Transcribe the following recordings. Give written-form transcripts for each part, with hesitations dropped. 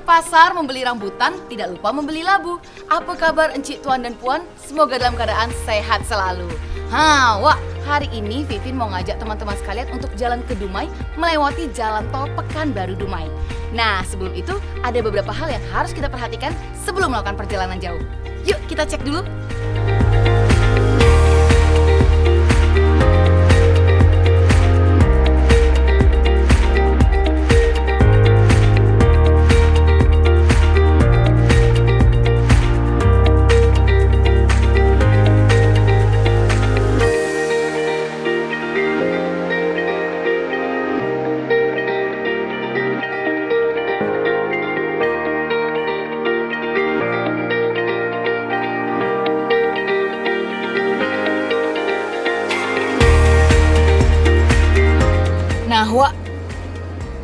pasar membeli rambutan, tidak lupa membeli labu. Apa kabar Encik Tuan dan Puan? Semoga dalam keadaan sehat selalu. Wak, hari ini Vivin mau ngajak teman-teman sekalian untuk jalan ke Dumai melewati jalan tol Pekanbaru Dumai. Nah, sebelum itu ada beberapa hal yang harus kita perhatikan sebelum melakukan perjalanan jauh. Yuk kita cek dulu. Nah, Wak,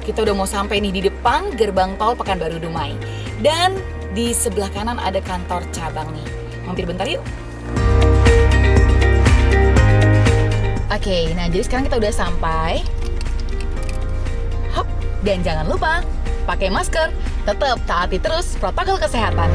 kita udah mau sampai nih di depan gerbang tol Pekanbaru Dumai. Dan di sebelah kanan ada kantor cabang nih. Mampir bentar yuk. Oke, nah jadi sekarang kita udah sampai. Hop, dan jangan lupa pakai masker. Tetap taati terus protokol kesehatan.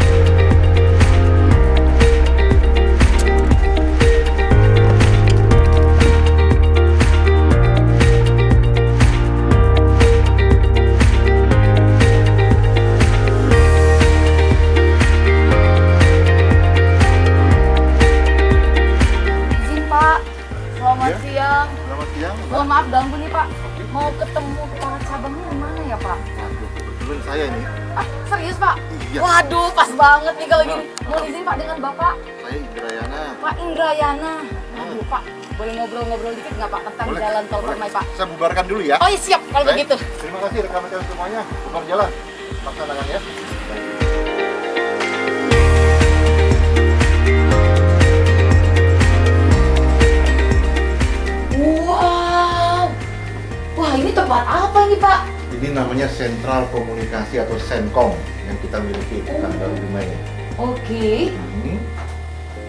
Mohon maaf ganggu nih Pak, mau ketemu kepala cabangnya di mana ya Pak? Waduh, kebetulan saya ini. Serius Pak? Iya. Waduh, pas banget nih kalau gini. Mau izin Pak dengan Bapak? Saya Indrayana. Pak Indrayana. Waduh Pak, boleh ngobrol-ngobrol dikit nggak Pak tentang Boleh, jalan tol boleh. Permai Pak? Saya bubarkan dulu ya. Oh iya siap kalau Baik. begitu. Terima kasih rekan-rekan semuanya. Bubar jalan. Laksanakan ya. Wow, wah ini tempat apa ini Pak? Ini namanya Sentral Komunikasi atau Senkom yang kita miliki di Pekanbaru Dumai. Oke,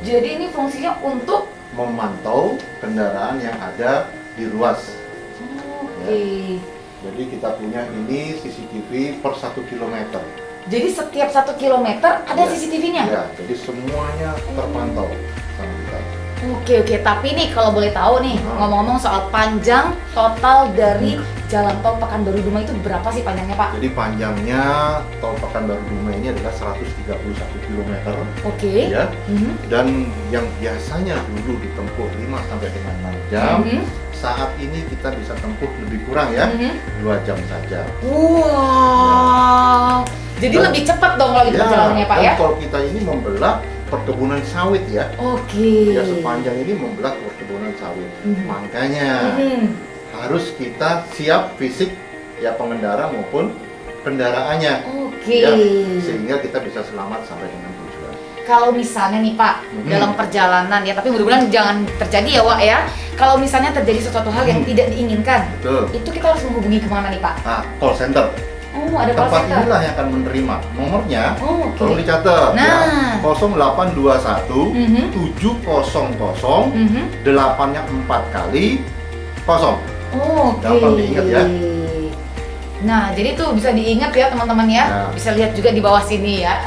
jadi ini fungsinya untuk Memantau kendaraan yang ada di ruas. Oke. Jadi kita punya ini CCTV per 1 km. Jadi setiap 1 kilometer ada Ya. CCTV-nya? Ya, jadi semuanya terpantau sama kita. Oke, tapi nih kalau boleh tahu nih, ngomong-ngomong soal panjang total dari jalan tol Pekanbaru Dumai itu berapa sih panjangnya Pak? Jadi panjangnya tol Pekanbaru Dumai ini adalah 131 km. Oke. Ya. Dan yang biasanya dulu ditempuh 5 sampai dengan 6 jam, saat ini kita bisa tempuh lebih kurang ya, 2 jam saja. Wow. Jadi Dan- lebih cepat dong kalau gitu perjalanannya Pak dan ya? tol kita ini membelah perkebunan sawit ya. Oke. Ya, sepanjang ini membelah perkebunan sawit. Makanya harus kita siap fisik ya, pengendara maupun kendaraannya. Oke. Ya, sehingga kita bisa selamat sampai dengan tujuan. Kalau misalnya nih Pak, dalam perjalanan ya, tapi mudah-mudahan jangan terjadi ya Wak ya. Kalau misalnya terjadi sesuatu hal yang tidak diinginkan, Betul. itu kita harus menghubungi kemana nih Pak? Nah, call center. Oh, ada call Tempat center. inilah yang akan menerima nomornya. Oh, oke. Tolong dicatat Nah. ya. 0821 700 8-nya 4 kali 0. Oke. Gampang diingat ya. Nah, jadi tuh bisa diingat ya teman-teman ya. Nah. Bisa lihat juga di bawah sini ya.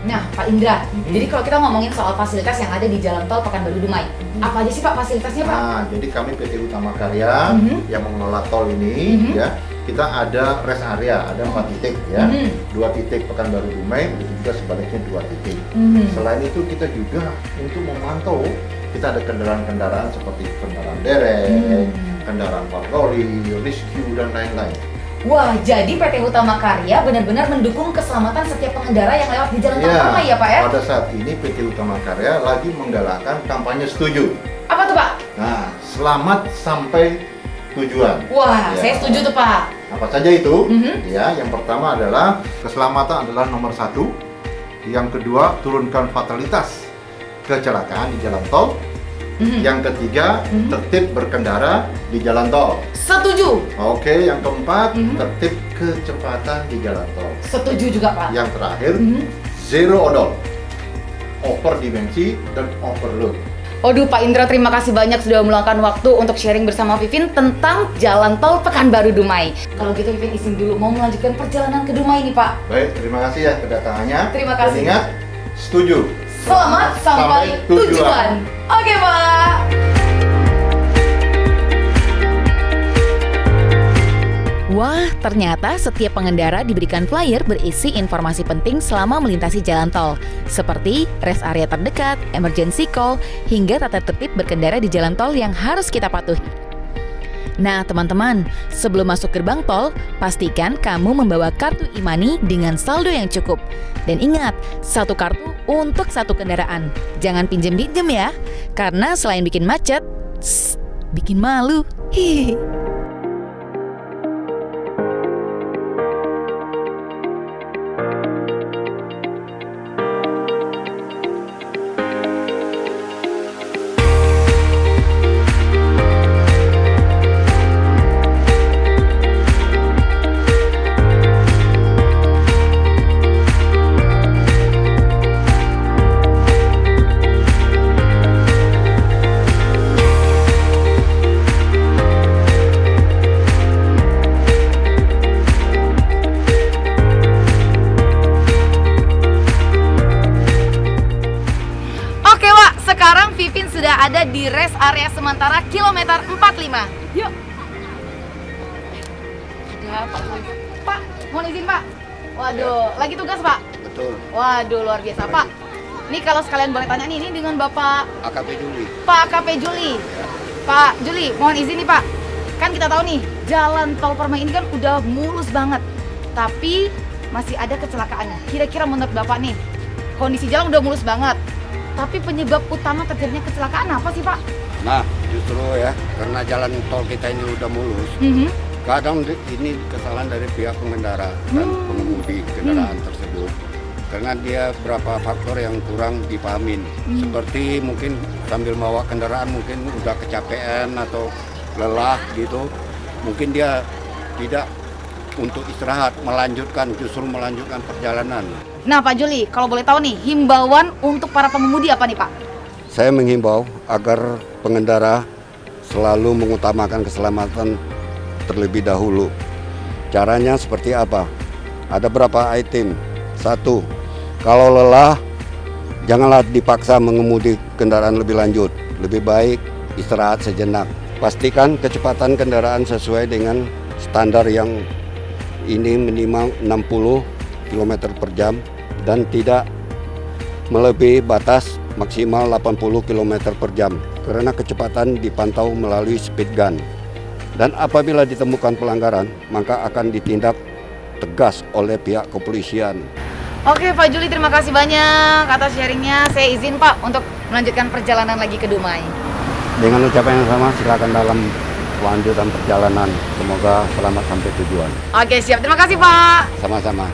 Nah, Pak Indra, jadi kalau kita ngomongin soal fasilitas yang ada di Jalan Tol Pekanbaru Dumai, apa aja sih Pak fasilitasnya Pak? Nah, jadi kami PT Utama Karya yang mengelola tol ini ya, kita ada rest area, ada 4 titik ya. 2 titik Pekanbaru Dumai, begitu juga sebaliknya 2 titik. Selain itu kita juga untuk memantau, kita ada kendaraan-kendaraan seperti kendaraan derek, kendaraan patroli, rescue dan lain-lain. Wah, jadi PT Utama Karya benar-benar mendukung keselamatan setiap pengendara yang lewat di Jalan Tol Permai ya Pak ya? Pada saat ini PT Utama Karya lagi menggalakkan kampanye setuju. Apa tuh Pak? Nah, selamat sampai tujuan. Wah, Ya. saya setuju tuh Pak. Apa saja itu? Ya, yang pertama adalah keselamatan adalah nomor 1. Yang kedua, turunkan fatalitas kecelakaan di jalan tol. Yang ketiga, tertib berkendara di jalan tol. Setuju. Oke, yang keempat, tertib kecepatan di jalan tol. Setuju juga Pak. Yang terakhir, zero odol, over dimensi dan overload. Waduh Pak Indra, terima kasih banyak sudah meluangkan waktu untuk sharing bersama Vivin tentang Jalan Tol Pekanbaru Dumai. Kalau gitu Vivin izin dulu mau melanjutkan perjalanan ke Dumai nih Pak. Baik, terima kasih ya kedatangannya. Terima kasih. Dan ingat, setuju. Selamat sampai tujuan. Oke Pak. Wah, ternyata setiap pengendara diberikan flyer berisi informasi penting selama melintasi jalan tol, seperti rest area terdekat, emergency call, hingga tata tertib berkendara di jalan tol yang harus kita patuhi. Nah teman-teman, sebelum masuk gerbang tol, pastikan kamu membawa kartu e-money dengan saldo yang cukup. Dan ingat, satu kartu untuk satu kendaraan. Jangan pinjem-pinjem ya, karena selain bikin macet, bikin malu. Hihihi. Sekarang Vivin sudah ada di rest area sementara kilometer 45. Yuk. Ada Pak, mohon izin Pak. Waduh, lagi tugas Pak? Betul. Waduh, luar biasa Pak. Ini kalau sekalian boleh tanya nih, ini dengan Bapak AKP Juli. Pak AKP Juli. Pak Juli, mohon izin nih Pak. Kan kita tahu nih, jalan tol Permai ini kan udah mulus banget. Tapi masih ada kecelakaannya. Kira-kira menurut Bapak nih, kondisi jalan udah mulus banget. Tapi penyebab utama terjadinya kecelakaan apa sih Pak? Nah, justru ya, karena jalan tol kita ini udah mulus, kadang ini kesalahan dari pihak pengendara dan pengemudi kendaraan tersebut. Karena dia beberapa faktor yang kurang dipahamin. Seperti mungkin sambil bawa kendaraan mungkin udah kecapean atau lelah gitu. Mungkin dia tidak untuk istirahat, justru melanjutkan perjalanan. Nah Pak Juli, kalau boleh tahu nih, himbauan untuk para pengemudi apa nih Pak? Saya menghimbau agar pengendara selalu mengutamakan keselamatan terlebih dahulu. Caranya seperti apa? Ada beberapa item. 1. Kalau lelah, janganlah dipaksa mengemudi kendaraan lebih lanjut. Lebih baik istirahat sejenak. Pastikan kecepatan kendaraan sesuai dengan standar yang ini minimal 60 km per jam dan tidak melebihi batas maksimal 80 km per jam karena kecepatan dipantau melalui speed gun. Dan apabila ditemukan pelanggaran, maka akan ditindak tegas oleh pihak kepolisian. Oke Pak Juli, terima kasih banyak atas sharingnya. Saya izin Pak untuk melanjutkan perjalanan lagi ke Dumai. Dengan ucapan yang sama, silakan dalam kelanjutan perjalanan. Semoga selamat sampai tujuan. Oke siap, terima kasih Pak. Sama-sama.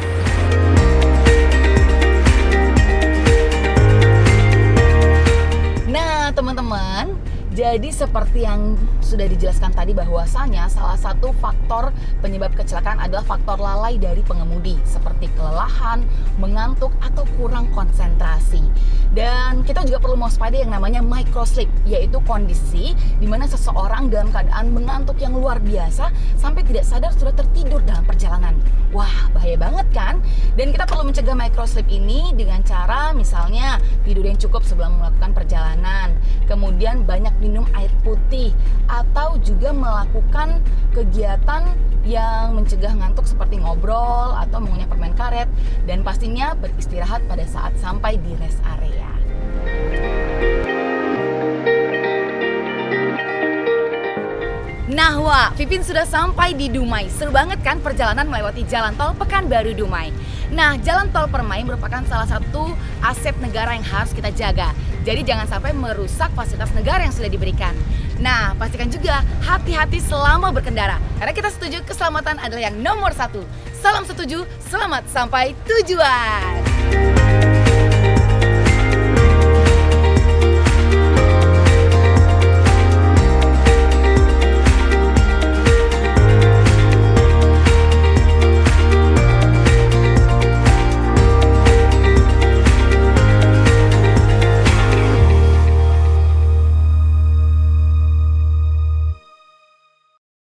Nah teman-teman, jadi seperti yang sudah dijelaskan tadi bahwasanya salah satu faktor penyebab kecelakaan adalah faktor lalai dari pengemudi seperti kelelahan, mengantuk, atau kurang konsentrasi. Dan kita juga perlu mewaspada yang namanya microsleep, yaitu kondisi di mana seseorang dalam keadaan mengantuk yang luar biasa sampai tidak sadar sudah tertidur dalam perjalanan. Wah, bahaya banget kan? Dan kita perlu mencegah microsleep ini dengan cara misalnya tidur yang cukup sebelum melakukan perjalanan, kemudian banyak minum air putih, atau juga melakukan kegiatan yang mencegah ngantuk seperti ngobrol atau mengunyah permen karet, dan pastinya beristirahat pada saat sampai di rest area. Nah wah, Vivin sudah sampai di Dumai. Seru banget kan perjalanan melewati jalan tol Pekanbaru Dumai. Nah, jalan tol Permai merupakan salah satu aset negara yang harus kita jaga. Jadi jangan sampai merusak fasilitas negara yang sudah diberikan. Nah, pastikan juga hati-hati selama berkendara. Karena kita setuju keselamatan adalah yang nomor 1. Salam setuju, selamat sampai tujuan.